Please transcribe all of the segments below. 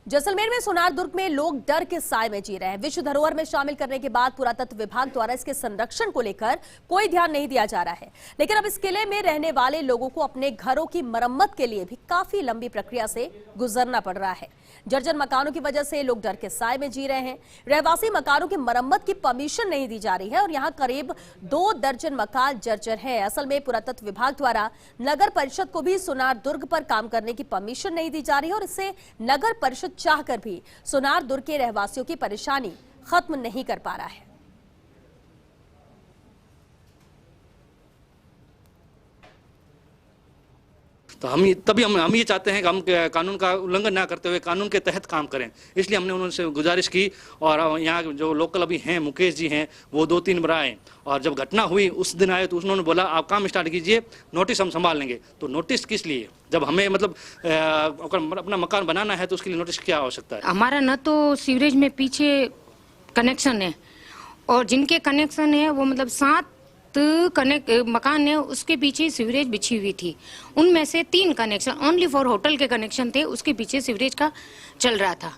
जैसलमेर में सोनार दुर्ग में लोग डर के साए में जी रहे हैं। विश्व धरोहर में शामिल करने के बाद पुरातत्व विभाग द्वारा इसके संरक्षण को लेकर कोई ध्यान नहीं दिया जा रहा है, लेकिन अब इस किले में रहने वाले लोगों को अपने घरों की मरम्मत के लिए भी काफी लंबी प्रक्रिया से गुजरना पड़ रहा है। जर्जर मकानों की वजह से लोग डर के साए में जी रहे हैं। रहवासी मकानों की मरम्मत की परमिशन नहीं दी जा रही है और यहाँ करीब 2 दर्जन मकान जर्जर है। असल में पुरातत्व विभाग द्वारा नगर परिषद को भी सोनार दुर्ग पर काम करने की परमिशन नहीं दी जा रही है और इससे नगर परिषद चाहकर भी सोनार दुर्ग के रहवासियों की परेशानी खत्म नहीं कर पा रहा है। तो हम ये चाहते हैं कि हम कानून का उल्लंघन ना करते हुए कानून के तहत काम करें। इसलिए हमने उनसे गुजारिश की और यहाँ जो लोकल अभी हैं मुकेश जी हैं, वो 2-3 बार आए और जब घटना हुई उस दिन आए तो उन्होंने बोला आप काम स्टार्ट कीजिए, नोटिस हम संभाल लेंगे। तो नोटिस किस लिए, जब हमें अपना मकान बनाना है तो उसके लिए नोटिस क्या आवश्यकता है? हमारा न तो सीवरेज में पीछे कनेक्शन है और जिनके कनेक्शन है वो 7 मकान है, उसके पीछे सीवरेज बिछी हुई थी। उनमें से 3 कनेक्शन ओनली फॉर होटल के कनेक्शन थे, उसके पीछे सीवरेज का चल रहा था।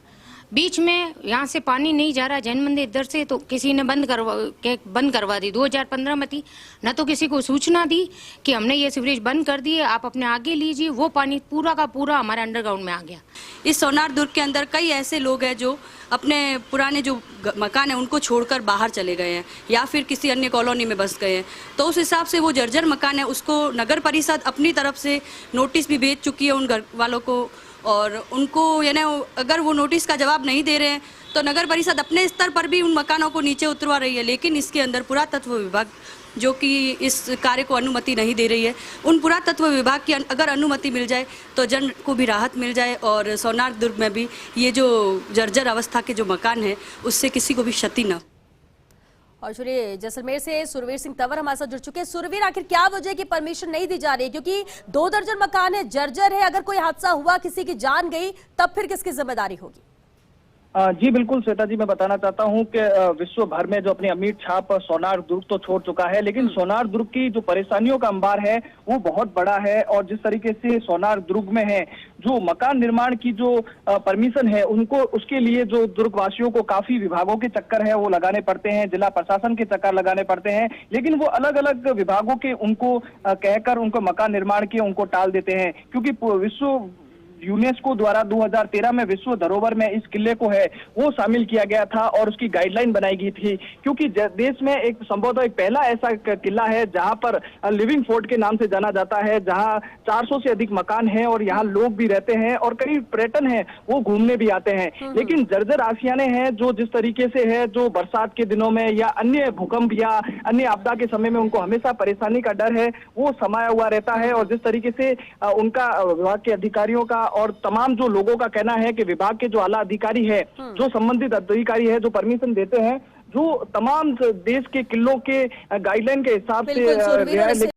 बीच में यहाँ से पानी नहीं जा रहा जैन मंदिर इधर से, तो किसी ने बंद करवा दी। 2015 में थी, न तो किसी को सूचना दी कि हमने ये सीवरेज बंद कर दिए, आप अपने आगे लीजिए। वो पानी पूरा का पूरा हमारे अंडरग्राउंड में आ गया। इस सोनार दुर्ग के अंदर कई ऐसे लोग हैं जो अपने पुराने जो मकान है उनको छोड़कर बाहर चले गए हैं या फिर किसी अन्य कॉलोनी में बस गए हैं। तो उस हिसाब से वो जर्जर मकान है उसको नगर परिषद अपनी तरफ से नोटिस भी भेज चुकी है उन घर वालों को, और उनको यानी अगर वो नोटिस का जवाब नहीं दे रहे हैं तो नगर परिषद अपने स्तर पर भी उन मकानों को नीचे उतरवा रही है। लेकिन इसके अंदर पुरातत्व विभाग जो कि इस कार्य को अनुमति नहीं दे रही है, उन पुरातत्व विभाग की अगर अनुमति मिल जाए तो जन को भी राहत मिल जाए और सोनार दुर्ग में भी ये जो जर्जर अवस्था के जो मकान है उससे किसी को भी क्षति न। और चलिए जैसलमेर से सुरवीर सिंह तंवर हमारे साथ जुड़ चुके हैं। सुरवीर, आखिर क्या वजह की परमिशन नहीं दी जा रही है? क्योंकि 2 दर्जन मकान है, जर्जर है, अगर कोई हादसा हुआ, किसी की जान गई, तब फिर किसकी जिम्मेदारी होगी? जी बिल्कुल श्वेता जी, मैं बताना चाहता हूं कि विश्व भर में जो अपनी अमीर छाप सोनार दुर्ग तो छोड़ चुका है, लेकिन सोनार दुर्ग की जो परेशानियों का अंबार है वो बहुत बड़ा है। और जिस तरीके से सोनार दुर्ग में है जो मकान निर्माण की जो परमिशन है उनको, उसके लिए जो दुर्गवासियों को काफी विभागों के चक्कर है वो लगाने पड़ते हैं, जिला प्रशासन के चक्कर लगाने पड़ते हैं, लेकिन वो अलग अलग विभागों के उनको कहकर उनको मकान निर्माण के उनको टाल देते हैं। क्योंकि विश्व यूनेस्को द्वारा 2013 में विश्व धरोहर में इस किले को है वो शामिल किया गया था और उसकी गाइडलाइन बनाई गई थी। क्योंकि देश में एक संभवतः एक पहला ऐसा किला है जहां पर लिविंग फोर्ट के नाम से जाना जाता है, जहां 400 से अधिक मकान हैं और यहाँ लोग भी रहते हैं और कई पर्यटन है वो घूमने भी आते हैं। लेकिन जर्जर आशियाने हैं जो जिस तरीके से है, जो बरसात के दिनों में या अन्य भूकंप या अन्य आपदा के समय में उनको हमेशा परेशानी का डर है वो समाया हुआ रहता है। और जिस तरीके से उनका विभाग के अधिकारियों का और तमाम जो लोगों का कहना है कि विभाग के जो आला अधिकारी है, जो संबंधित अधिकारी है, जो परमिशन देते हैं, जो तमाम देश के किलों के गाइडलाइन के हिसाब से